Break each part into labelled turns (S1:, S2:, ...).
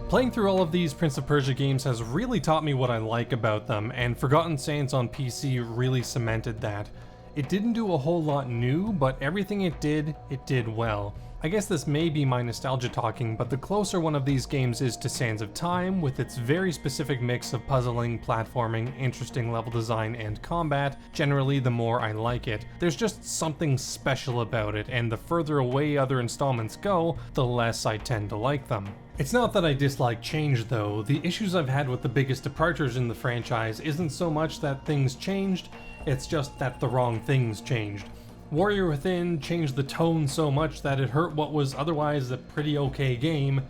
S1: Playing through all of these Prince of Persia games has really taught me what I like about them, and Forgotten Sands on PC really cemented that. It didn't do a whole lot new, but everything it did well. I guess this may be my nostalgia talking, but the closer one of these games is to Sands of Time, with its very specific mix of puzzling, platforming, interesting level design, and combat, generally the more I like it. There's just something special about it, and the further away other installments go, the less I tend to like them. It's not that I dislike change though. The issues I've had with the biggest departures in the franchise isn't so much that things changed, it's just that the wrong things changed. Warrior Within changed the tone so much that it hurt what was otherwise a pretty okay game,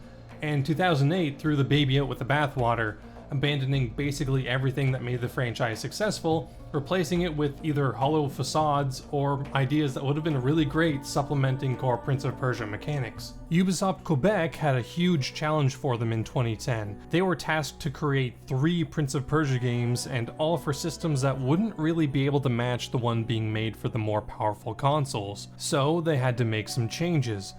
S1: and 2008 threw the baby out with the bathwater, abandoning basically everything that made the franchise successful, replacing it with either hollow facades or ideas that would have been really great supplementing core Prince of Persia mechanics. Ubisoft Quebec had a huge challenge for them in 2010. They were tasked to create 3 Prince of Persia games, and all for systems that wouldn't really be able to match the one being made for the more powerful consoles. So they had to make some changes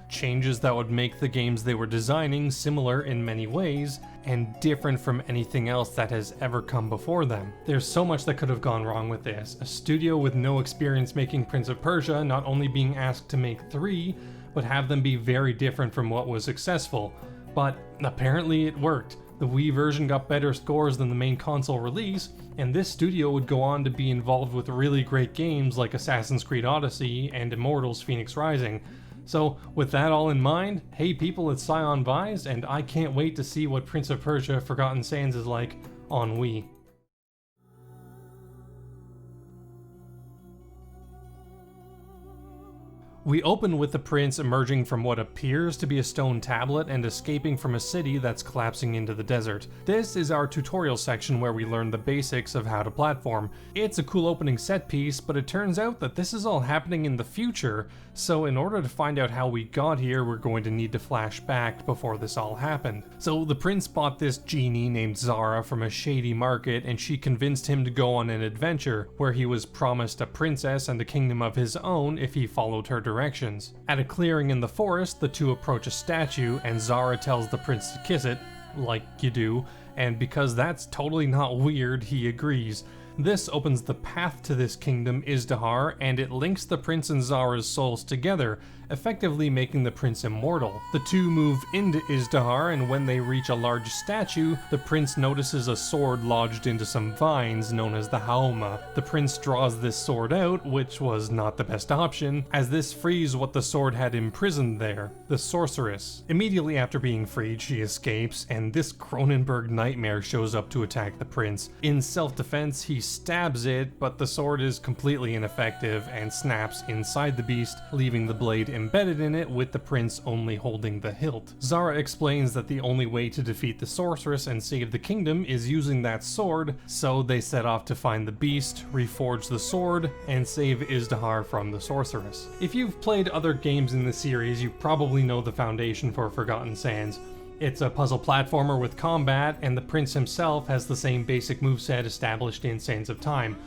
S1: that would make the games they were designing similar in many ways, and different from anything else that has ever come before them. There's so much that could have gone wrong with this. A studio with no experience making Prince of Persia not only being asked to make 3, but have them be very different from what was successful. But apparently it worked. The Wii version got better scores than the main console release, and this studio would go on to be involved with really great games like Assassin's Creed Odyssey and Immortals Phoenix Rising. So with that all in mind, hey people, it's ScionVyse, and I can't wait to see what Prince of Persia Forgotten Sands is like on Wii. We open with the prince emerging from what appears to be a stone tablet and escaping from a city that's collapsing into the desert. This is our tutorial section where we learn the basics of how to platform. It's a cool opening set piece, but it turns out that this is all happening in the future, so in order to find out how we got here, we're going to need to flash back before this all happened. So the prince bought this genie named Zara from a shady market, and she convinced him to go on an adventure where he was promised a princess and a kingdom of his own if he followed her directions. At a clearing in the forest, the two approach a statue, and Zara tells the prince to kiss it, like you do, and because that's totally not weird, he agrees. This opens the path to this kingdom, Izdihar, and it links the prince and Zara's souls together, effectively making the prince immortal. The two move into Izdihar, and when they reach a large statue, the prince notices a sword lodged into some vines known as the Haoma. The prince draws this sword out, which was not the best option, as this frees what the sword had imprisoned there, the sorceress. Immediately after being freed, she escapes, and this Cronenberg nightmare shows up to attack the prince. In self-defense, he stabs it, but the sword is completely ineffective and snaps inside the beast, leaving the blade embedded in it with the prince only holding the hilt. Zara explains that the only way to defeat the sorceress and save the kingdom is using that sword, so they set off to find the beast, reforge the sword, and save Izdihar from the sorceress. If you've played other games in the series, you probably know the foundation for Forgotten Sands. It's a puzzle platformer with combat, and the prince himself has the same basic moveset established in Sands of Time,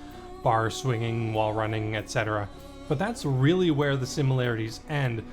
S1: bar swinging, wall running, etc. But that's really where the similarities end.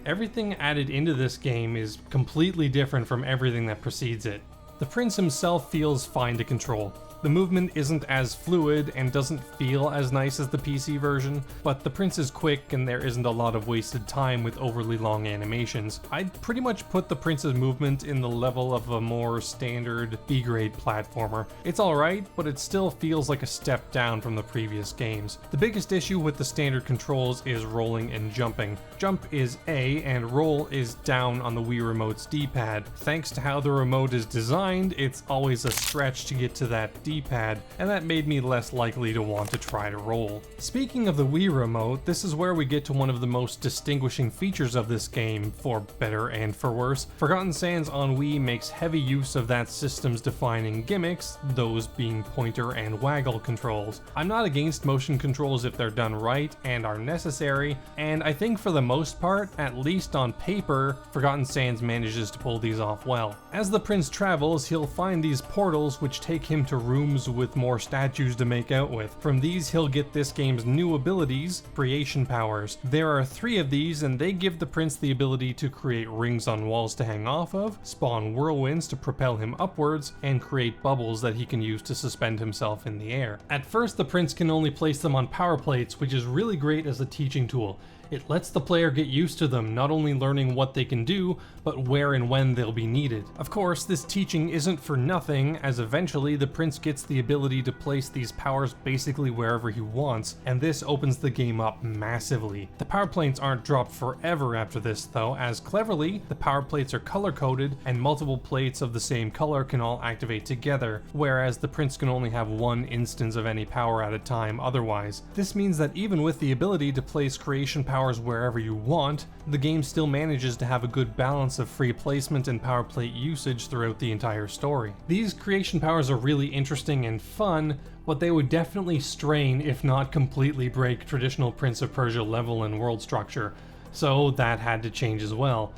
S1: Everything added into this game is completely different from everything that precedes it. The prince himself feels fine to control. The movement isn't as fluid and doesn't feel as nice as the PC version, but the prince is quick and there isn't a lot of wasted time with overly long animations. I'd pretty much put the prince's movement in the level of a more standard B-grade platformer. It's alright, but it still feels like a step down from the previous games. The biggest issue with the standard controls is rolling and jumping. Jump is A and roll is down on the Wii Remote's D-pad. Thanks to how the remote is designed, it's always a stretch to get to that D-pad, and that made me less likely to want to try to roll. Speaking of the Wii Remote, this is where we get to one of the most distinguishing features of this game, for better and for worse. Forgotten Sands on Wii makes heavy use of that system's defining gimmicks, those being pointer and waggle controls. I'm not against motion controls if they're done right and are necessary, and I think for the most part, at least on paper, Forgotten Sands manages to pull these off well. As the prince travels, he'll find these portals which take him to rooms rooms with more statues to make out with. From these he'll get this game's new abilities, creation powers. There are 3 of these and they give the prince the ability to create rings on walls to hang off of, spawn whirlwinds to propel him upwards, and create bubbles that he can use to suspend himself in the air. At first the prince can only place them on power plates, which is really great as a teaching tool. It lets the player get used to them, not only learning what they can do, but where and when they'll be needed. Of course, this teaching isn't for nothing, as eventually the prince gets the ability to place these powers basically wherever he wants, and this opens the game up massively. The power plates aren't dropped forever after this though, as cleverly, the power plates are color-coded, and multiple plates of the same color can all activate together, whereas the prince can only have one instance of any power at a time otherwise. This means that even with the ability to place creation powers wherever you want, the game still manages to have a good balance of free placement and power plate usage throughout the entire story. These creation powers are really interesting and fun, but they would definitely strain, if not completely break, traditional Prince of Persia level and world structure, so that had to change as well.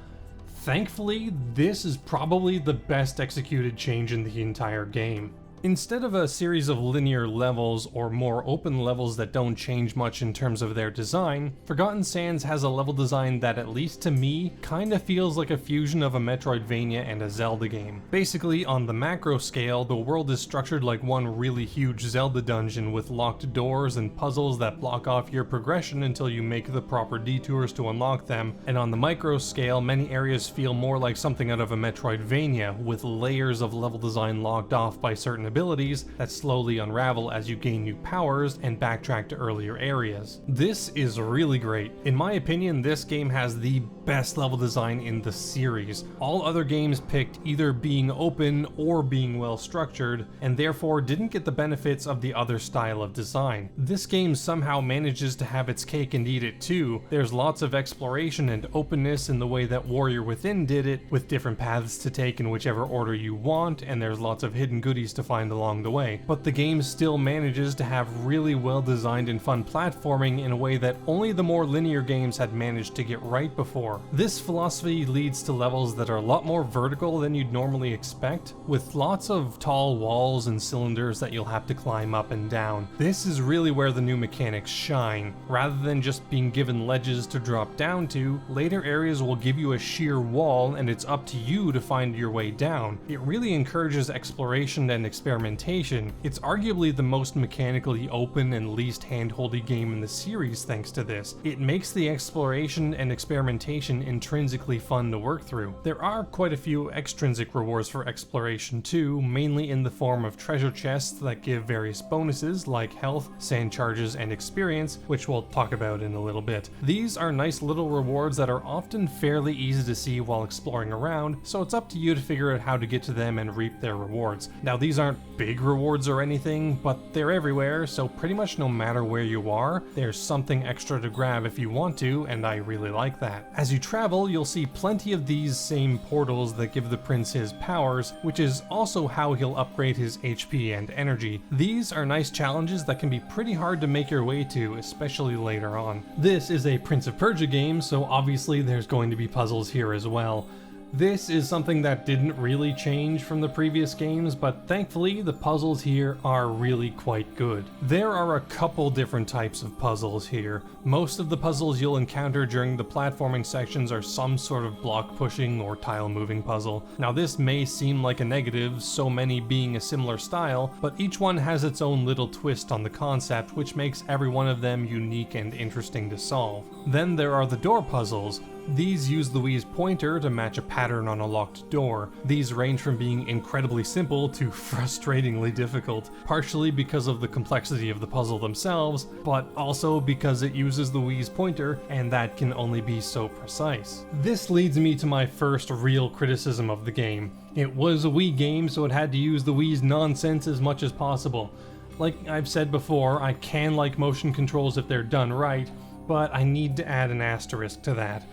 S1: Thankfully, this is probably the best executed change in the entire game. Instead of a series of linear levels or more open levels that don't change much in terms of their design, Forgotten Sands has a level design that, at least to me, kinda feels like a fusion of a Metroidvania and a Zelda game. Basically, on the macro scale, the world is structured like one really huge Zelda dungeon with locked doors and puzzles that block off your progression until you make the proper detours to unlock them, and on the micro scale, many areas feel more like something out of a Metroidvania, with layers of level design locked off by certain abilities that slowly unravel as you gain new powers and backtrack to earlier areas. This is really great. In my opinion, this game has the best level design in the series. All other games picked either being open or being well structured, and therefore didn't get the benefits of the other style of design. This game somehow manages to have its cake and eat it too. There's lots of exploration and openness in the way that Warrior Within did it, with different paths to take in whichever order you want, and there's lots of hidden goodies to find along the way. But the game still manages to have really well designed and fun platforming in a way that only the more linear games had managed to get right before. This philosophy leads to levels that are a lot more vertical than you'd normally expect, with lots of tall walls and cylinders that you'll have to climb up and down. This is really where the new mechanics shine. Rather than just being given ledges to drop down to, later areas will give you a sheer wall and it's up to you to find your way down. It really encourages exploration and experimentation. It's arguably the most mechanically open and least hand-holdy game in the series thanks to this. It makes the exploration and experimentation intrinsically fun to work through. There are quite a few extrinsic rewards for exploration too, mainly in the form of treasure chests that give various bonuses like health, sand charges, and experience, which we'll talk about in a little bit. These are nice little rewards that are often fairly easy to see while exploring around, so it's up to you to figure out how to get to them and reap their rewards. Now, these aren't big rewards or anything, but they're everywhere, so pretty much no matter where you are, there's something extra to grab if you want to, and I really like that. As you travel, you'll see plenty of these same portals that give the prince his powers, which is also how he'll upgrade his HP and energy. These are nice challenges that can be pretty hard to make your way to, especially later on. This is a Prince of Persia game, so obviously there's going to be puzzles here as well. This is something that didn't really change from the previous games, but thankfully the puzzles here are really quite good. There are a couple different types of puzzles here. Most of the puzzles you'll encounter during the platforming sections are some sort of block pushing or tile moving puzzle. Now this may seem like a negative, so many being a similar style, but each one has its own little twist on the concept, which makes every one of them unique and interesting to solve. Then there are the door puzzles. These use the Wii's pointer to match a pattern on a locked door. These range from being incredibly simple to frustratingly difficult, partially because of the complexity of the puzzle themselves, but also because it uses the Wii's pointer, and that can only be so precise. This leads me to my first real criticism of the game. It was a Wii game, so it had to use the Wii's nonsense as much as possible. Like I've said before, I can like motion controls if they're done right, but I need to add an asterisk to that.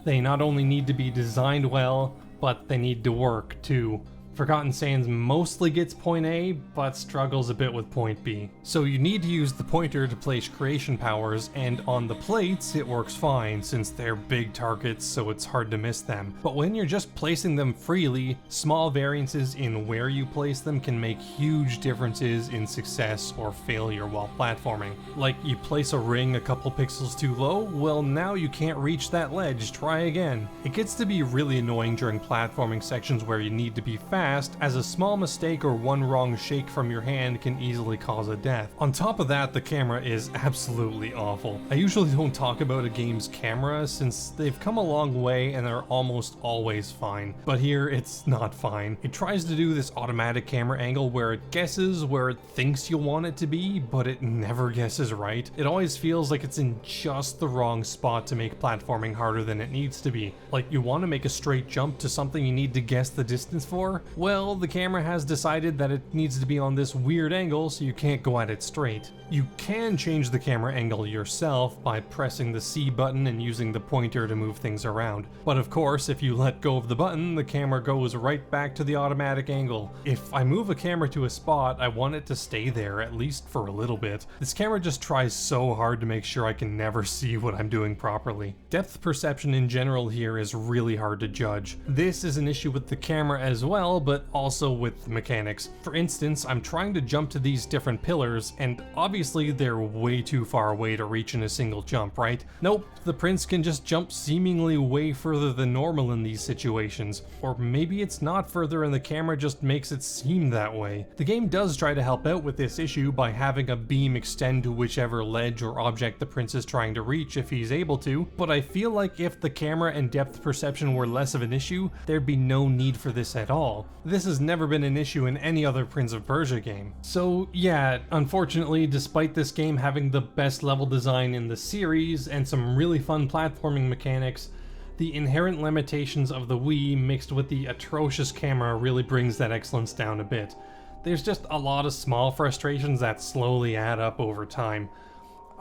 S1: They not only need to be designed well, but they need to work too. Forgotten Sands mostly gets point A, but struggles a bit with point B. So you need to use the pointer to place creation powers, and on the plates it works fine since they're big targets, so it's hard to miss them. But when you're just placing them freely, small variances in where you place them can make huge differences in success or failure while platforming. Like, you place a ring a couple pixels too low, well now you can't reach that ledge, try again. It gets to be really annoying during platforming sections where you need to be fast, as a small mistake or one wrong shake from your hand can easily cause a death. On top of that, the camera is absolutely awful. I usually don't talk about a game's camera since they've come a long way and are almost always fine, but here it's not fine. It tries to do this automatic camera angle where it guesses where it thinks you'll want it to be, but it never guesses right. It always feels like it's in just the wrong spot to make platforming harder than it needs to be. Like, you want to make a straight jump to something you need to guess the distance for? Well, the camera has decided that it needs to be on this weird angle, so you can't go at it straight. You can change the camera angle yourself by pressing the C button and using the pointer to move things around. But of course, if you let go of the button, the camera goes right back to the automatic angle. If I move a camera to a spot, I want it to stay there, at least for a little bit. This camera just tries so hard to make sure I can never see what I'm doing properly. Depth perception in general here is really hard to judge. This is an issue with the camera as well, but also with the mechanics. For instance, I'm trying to jump to these different pillars, and obviously they're way too far away to reach in a single jump, right? Nope, the prince can just jump seemingly way further than normal in these situations. Or maybe it's not further and the camera just makes it seem that way. The game does try to help out with this issue by having a beam extend to whichever ledge or object the prince is trying to reach if he's able to, but I feel like if the camera and depth perception were less of an issue, there'd be no need for this at all. This has never been an issue in any other Prince of Persia game. So yeah, unfortunately, despite this game having the best level design in the series and some really fun platforming mechanics, the inherent limitations of the Wii mixed with the atrocious camera really brings that excellence down a bit. There's just a lot of small frustrations that slowly add up over time.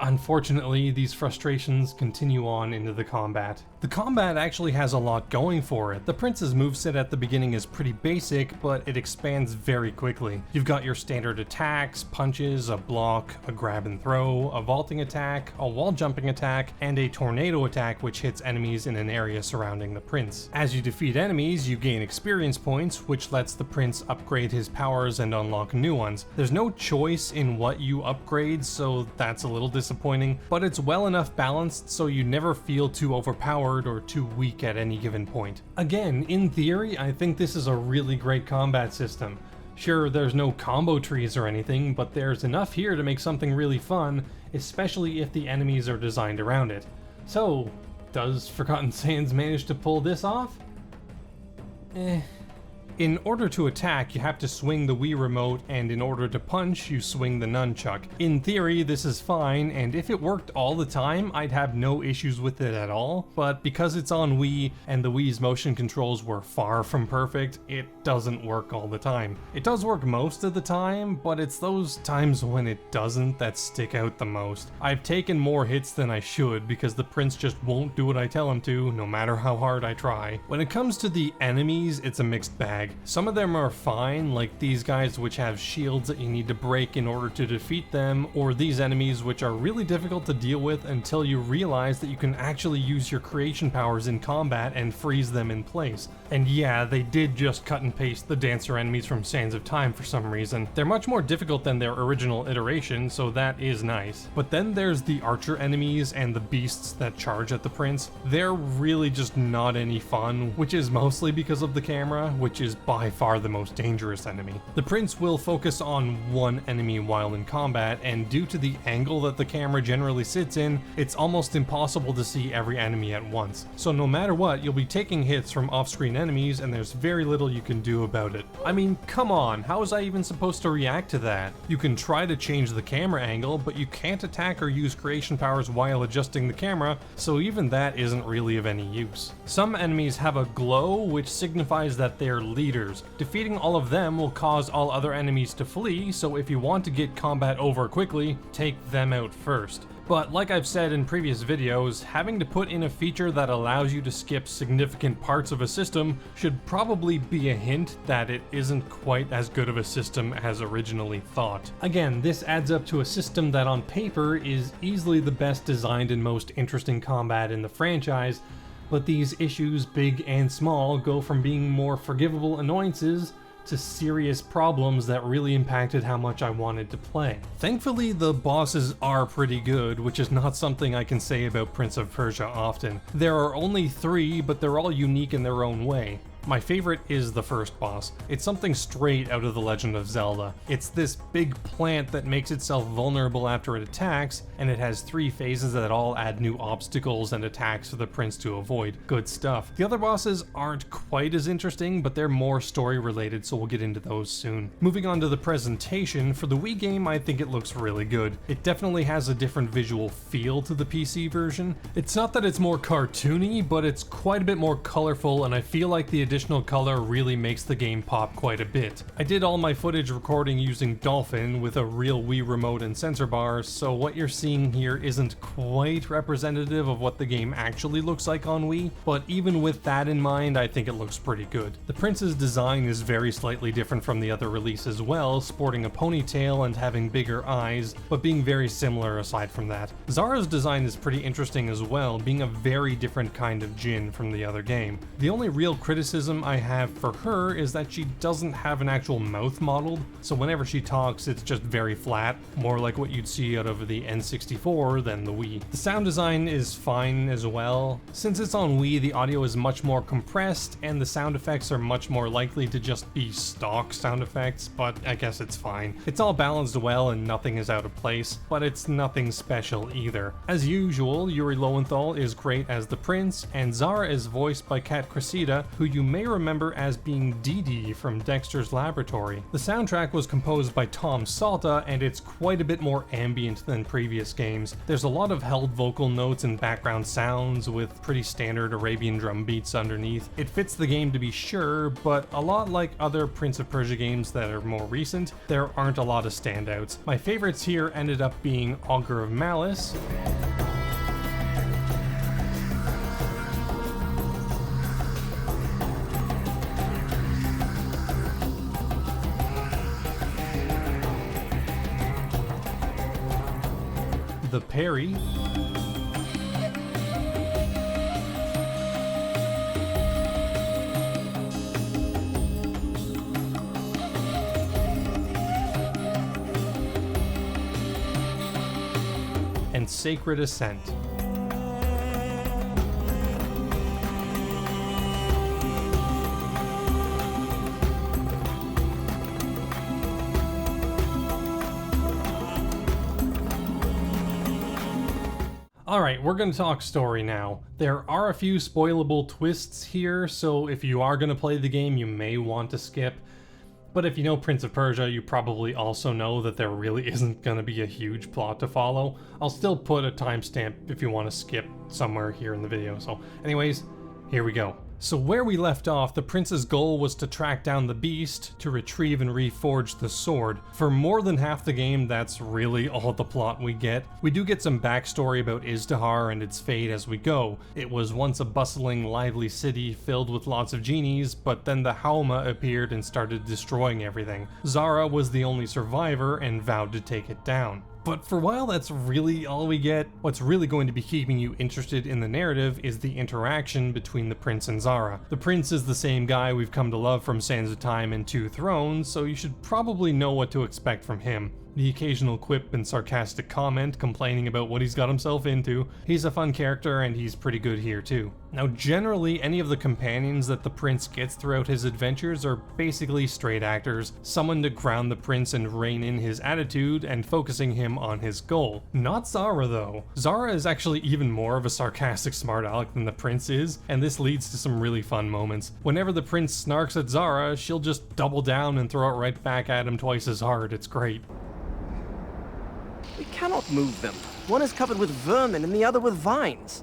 S1: Unfortunately, these frustrations continue on into the combat. The combat actually has a lot going for it. The prince's moveset at the beginning is pretty basic, but it expands very quickly. You've got your standard attacks, punches, a block, a grab and throw, a vaulting attack, a wall jumping attack, and a tornado attack which hits enemies in an area surrounding the prince. As you defeat enemies, you gain experience points, which lets the prince upgrade his powers and unlock new ones. There's no choice in what you upgrade, so that's a little disappointing, but it's well enough balanced so you never feel too overpowered or too weak at any given point. Again, in theory, I think this is a really great combat system. Sure, there's no combo trees or anything, but there's enough here to make something really fun, especially if the enemies are designed around it. So, does Forgotten Sands manage to pull this off? In order to attack, you have to swing the Wii remote, and in order to punch, you swing the nunchuck. In theory, this is fine, and if it worked all the time, I'd have no issues with it at all, but because it's on Wii, and the Wii's motion controls were far from perfect, it doesn't work all the time. It does work most of the time, but it's those times when it doesn't that stick out the most. I've taken more hits than I should because the prince just won't do what I tell him to, no matter how hard I try. When it comes to the enemies, it's a mixed bag. Some of them are fine, like these guys which have shields that you need to break in order to defeat them, or these enemies which are really difficult to deal with until you realize that you can actually use your creation powers in combat and freeze them in place. And yeah, they did just cut and paste the dancer enemies from Sands of Time for some reason. They're much more difficult than their original iteration, so that is nice. But then there's the archer enemies and the beasts that charge at the prince. They're really just not any fun, which is mostly because of the camera, which is by far the most dangerous enemy. The prince will focus on one enemy while in combat, and due to the angle that the camera generally sits in, it's almost impossible to see every enemy at once. So no matter what, you'll be taking hits from off-screen enemies, and there's very little you can do about it. I mean, come on, how was I even supposed to react to that? You can try to change the camera angle, but you can't attack or use creation powers while adjusting the camera, so even that isn't really of any use. Some enemies have a glow, which signifies that they're leaders. Defeating all of them will cause all other enemies to flee, so if you want to get combat over quickly, take them out first. But like I've said in previous videos, having to put in a feature that allows you to skip significant parts of a system should probably be a hint that it isn't quite as good of a system as originally thought. Again, this adds up to a system that on paper is easily the best designed and most interesting combat in the franchise, but these issues, big and small, go from being more forgivable annoyances to serious problems that really impacted how much I wanted to play. Thankfully, the bosses are pretty good, which is not something I can say about Prince of Persia often. There are only 3, but they're all unique in their own way. My favorite is the first boss. It's something straight out of The Legend of Zelda. It's this big plant that makes itself vulnerable after it attacks, and it has 3 phases that all add new obstacles and attacks for the prince to avoid. Good stuff. The other bosses aren't quite as interesting, but they're more story related, so we'll get into those soon. Moving on to the presentation, for the Wii game I think it looks really good. It definitely has a different visual feel to the PC version. It's not that it's more cartoony, but it's quite a bit more colorful, and I feel like the additional color really makes the game pop quite a bit. I did all my footage recording using Dolphin with a real Wii remote and sensor bar, so what you're seeing here isn't quite representative of what the game actually looks like on Wii, but even with that in mind, I think it looks pretty good. The prince's design is very slightly different from the other release as well, sporting a ponytail and having bigger eyes, but being very similar aside from that. Zara's design is pretty interesting as well, being a very different kind of Jin from the other game. The only real criticism I have for her is that she doesn't have an actual mouth modeled, so whenever she talks it's just very flat, more like what you'd see out of the N64 than the Wii. The sound design is fine as well. Since it's on Wii, the audio is much more compressed and the sound effects are much more likely to just be stock sound effects, but I guess it's fine. It's all balanced well and nothing is out of place, but it's nothing special either. As usual, Yuri Lowenthal is great as the prince, and Zara is voiced by Kat Cressida, who you may remember as being Dee Dee from Dexter's Laboratory. The soundtrack was composed by Tom Salta, and it's quite a bit more ambient than previous games. There's a lot of held vocal notes and background sounds with pretty standard Arabian drum beats underneath. It fits the game to be sure, but a lot like other Prince of Persia games that are more recent, there aren't a lot of standouts. My favorites here ended up being Augur of Malice, the parry, and Sacred Ascent. Alright, we're gonna talk story now. There are a few spoilable twists here, so if you are gonna play the game, you may want to skip. But if you know Prince of Persia, you probably also know that there really isn't gonna be a huge plot to follow. I'll still put a timestamp if you want to skip somewhere here in the video. So anyways, here we go. So where we left off, the prince's goal was to track down the beast to retrieve and reforge the sword. For more than half the game, that's really all the plot we get. We do get some backstory about Izdihar and its fate as we go. It was once a bustling, lively city filled with lots of genies, but then the Hauma appeared and started destroying everything. Zara was the only survivor and vowed to take it down. But for a while, that's really all we get. What's really going to be keeping you interested in the narrative is the interaction between the prince and Zara. The prince is the same guy we've come to love from Sands of Time and Two Thrones, so you should probably know what to expect from him. The occasional quip and sarcastic comment complaining about what he's got himself into. He's a fun character and he's pretty good here too. Now generally any of the companions that the prince gets throughout his adventures are basically straight actors, someone to ground the prince and rein in his attitude and focusing him on his goal. Not Zara though. Zara is actually even more of a sarcastic smart aleck than the prince is, and this leads to some really fun moments. Whenever the prince snarks at Zara, she'll just double down and throw it right back at him twice as hard. It's great.
S2: We cannot move them. One is covered with vermin and the other with vines.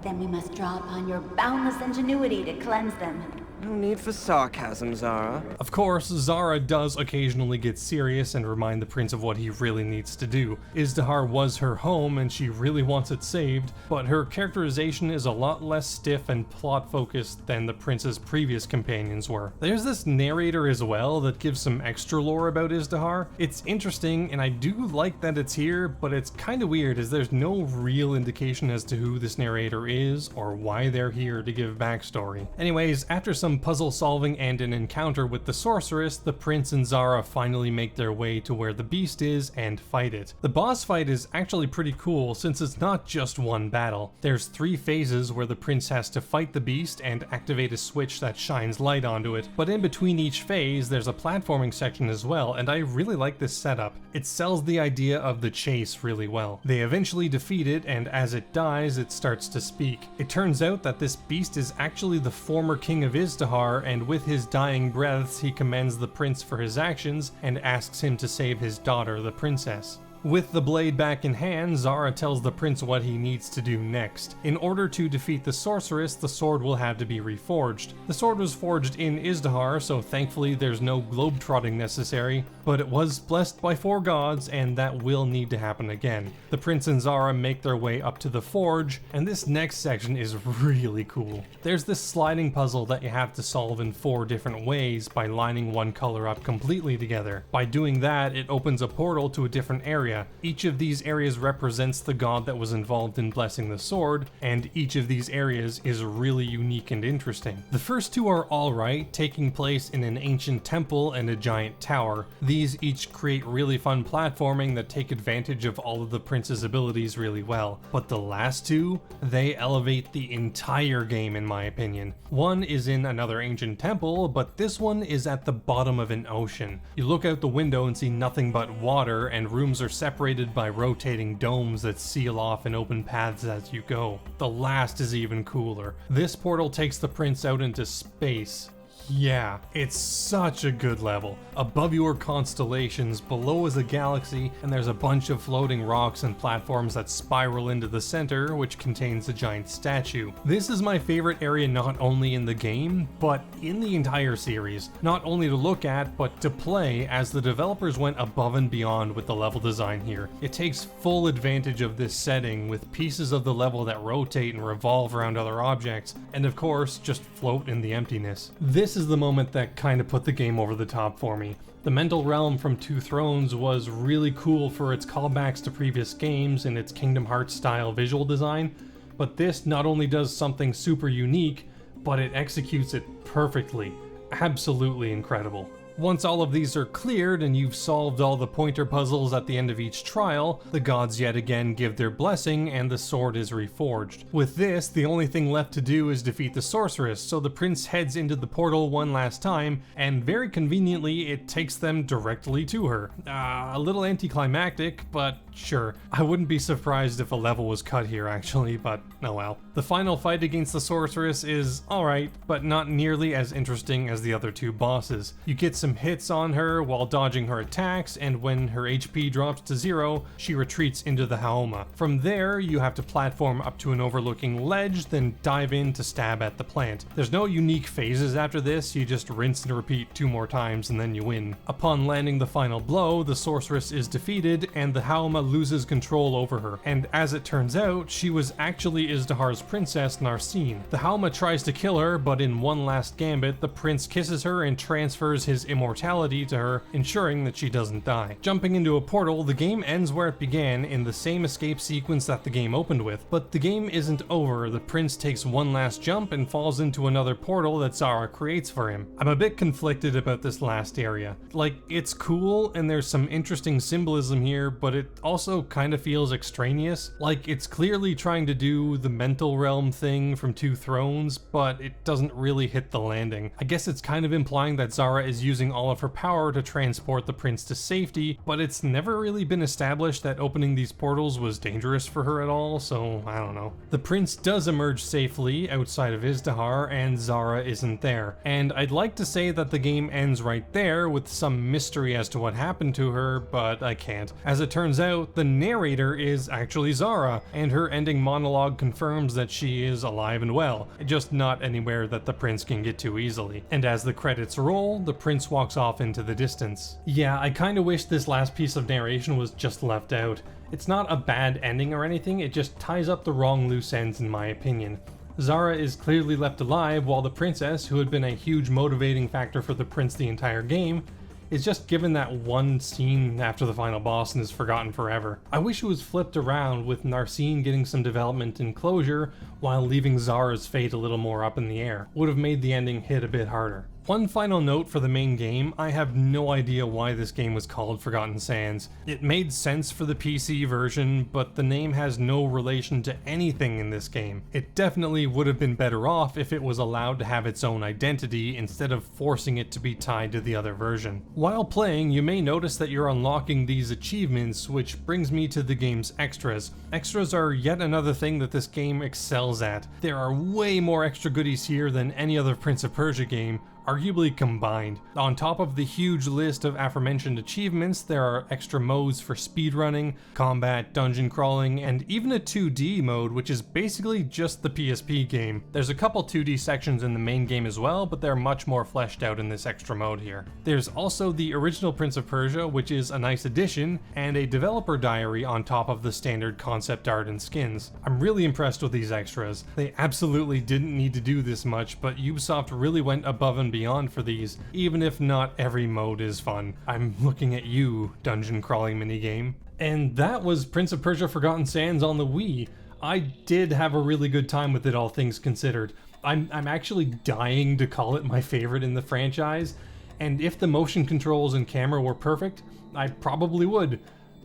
S3: Then we must draw upon your boundless ingenuity to cleanse them.
S2: No need for sarcasm, Zara.
S1: Of course, Zara does occasionally get serious and remind the prince of what he really needs to do. Izdihar was her home and she really wants it saved, but her characterization is a lot less stiff and plot-focused than the prince's previous companions were. There's this narrator as well that gives some extra lore about Izdihar. It's interesting and I do like that it's here, but it's kinda weird as there's no real indication as to who this narrator is or why they're here to give backstory. Anyways, after some puzzle solving and an encounter with the sorceress, the prince and Zara finally make their way to where the beast is and fight it. The boss fight is actually pretty cool since it's not just one battle. There's 3 phases where the prince has to fight the beast and activate a switch that shines light onto it, but in between each phase there's a platforming section as well, and I really like this setup. It sells the idea of the chase really well. They eventually defeat it, and as it dies it starts to speak. It turns out that this beast is actually the former king of Izdihar, and with his dying breaths he commends the prince for his actions and asks him to save his daughter, the princess. With the blade back in hand, Zara tells the prince what he needs to do next. In order to defeat the sorceress, the sword will have to be reforged. The sword was forged in Izdihar, so thankfully there's no globetrotting necessary, but it was blessed by 4 gods, and that will need to happen again. The prince and Zara make their way up to the forge, and this next section is really cool. There's this sliding puzzle that you have to solve in 4 different ways by lining one color up completely together. By doing that, it opens a portal to a different area. Each of these areas represents the god that was involved in blessing the sword, and each of these areas is really unique and interesting. The first 2 are alright, taking place in an ancient temple and a giant tower. These each create really fun platforming that take advantage of all of the prince's abilities really well. But the last 2, they elevate the entire game in my opinion. One is in another ancient temple, but this one is at the bottom of an ocean. You look out the window and see nothing but water, and rooms are separated by rotating domes that seal off and open paths as you go. The last is even cooler. This portal takes the prince out into space. Yeah, it's such a good level. Above you are constellations, below is a galaxy, and there's a bunch of floating rocks and platforms that spiral into the center, which contains a giant statue. This is my favorite area not only in the game, but in the entire series. Not only to look at, but to play, as the developers went above and beyond with the level design here. It takes full advantage of this setting, with pieces of the level that rotate and revolve around other objects, and of course, just float in the emptiness. This is the moment that kind of put the game over the top for me. The mental realm from Two Thrones was really cool for its callbacks to previous games and its Kingdom Hearts style visual design, but this not only does something super unique, but it executes it perfectly. Absolutely incredible. Once all of these are cleared and you've solved all the pointer puzzles at the end of each trial, the gods yet again give their blessing and the sword is reforged. With this, the only thing left to do is defeat the sorceress, so the prince heads into the portal one last time, and very conveniently it takes them directly to her. A little anticlimactic, but sure. I wouldn't be surprised if a level was cut here actually, but oh well. The final fight against the sorceress is alright, but not nearly as interesting as the other 2 bosses. You get some hits on her while dodging her attacks, and when her HP drops to 0, she retreats into the Haoma. From there, you have to platform up to an overlooking ledge, then dive in to stab at the plant. There's no unique phases after this, you just rinse and repeat 2 more times and then you win. Upon landing the final blow, the sorceress is defeated and the Haoma loses control over her, and as it turns out, she was actually Izdihar's princess Narcine. The Haoma tries to kill her, but in one last gambit, the prince kisses her and transfers his immortality to her, ensuring that she doesn't die. Jumping into a portal, the game ends where it began in the same escape sequence that the game opened with, but the game isn't over. The prince takes one last jump and falls into another portal that Zara creates for him. I'm a bit conflicted about this last area. Like, it's cool and there's some interesting symbolism here, but it also kind of feels extraneous. Like, it's clearly trying to do the mental realm thing from Two Thrones, but it doesn't really hit the landing. I guess it's kind of implying that Zara is using all of her power to transport the prince to safety, but it's never really been established that opening these portals was dangerous for her at all, so I don't know. The prince does emerge safely outside of Izdihar, and Zara isn't there. And I'd like to say that the game ends right there with some mystery as to what happened to her, but I can't. As it turns out, out, the narrator is actually Zara, and her ending monologue confirms that she is alive and well, just not anywhere that the prince can get to easily. And as the credits roll, the prince walks off into the distance. Yeah, I kinda wish this last piece of narration was just left out. It's not a bad ending or anything, it just ties up the wrong loose ends in my opinion. Zara is clearly left alive while the princess, who had been a huge motivating factor for the prince the entire game, is just given that one scene after the final boss and is forgotten forever. I wish it was flipped around with Narcine getting some development and closure while leaving Zara's fate a little more up in the air. Would have made the ending hit a bit harder. One final note for the main game, I have no idea why this game was called Forgotten Sands. It made sense for the PC version, but the name has no relation to anything in this game. It definitely would have been better off if it was allowed to have its own identity instead of forcing it to be tied to the other version. While playing, you may notice that you're unlocking these achievements, which brings me to the game's extras. Extras are yet another thing that this game excels at. There are way more extra goodies here than any other Prince of Persia game, arguably combined. On top of the huge list of aforementioned achievements, there are extra modes for speedrunning, combat, dungeon crawling, and even a 2D mode, which is basically just the PSP game. There's a couple 2D sections in the main game as well, but they're much more fleshed out in this extra mode here. There's also the original Prince of Persia, which is a nice addition, and a developer diary on top of the standard concept art and skins. I'm really impressed with these extras. They absolutely didn't need to do this much, but Ubisoft really went above and beyond for these, even if not every mode is fun. I'm looking at you, dungeon crawling minigame. And that was Prince of Persia Forgotten Sands on the Wii. I did have a really good time with it, all things considered. I'm actually dying to call it my favorite in the franchise, and if the motion controls and camera were perfect, I probably would,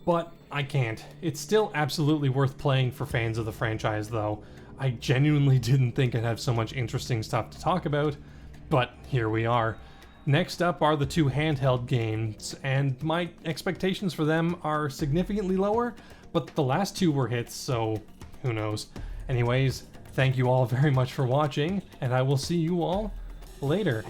S1: but I can't. It's still absolutely worth playing for fans of the franchise though. I genuinely didn't think I'd have so much interesting stuff to talk about, but here we are. Next up are the two handheld games, and my expectations for them are significantly lower, but the last two were hits, so who knows. Anyways, thank you all very much for watching, and I will see you all later.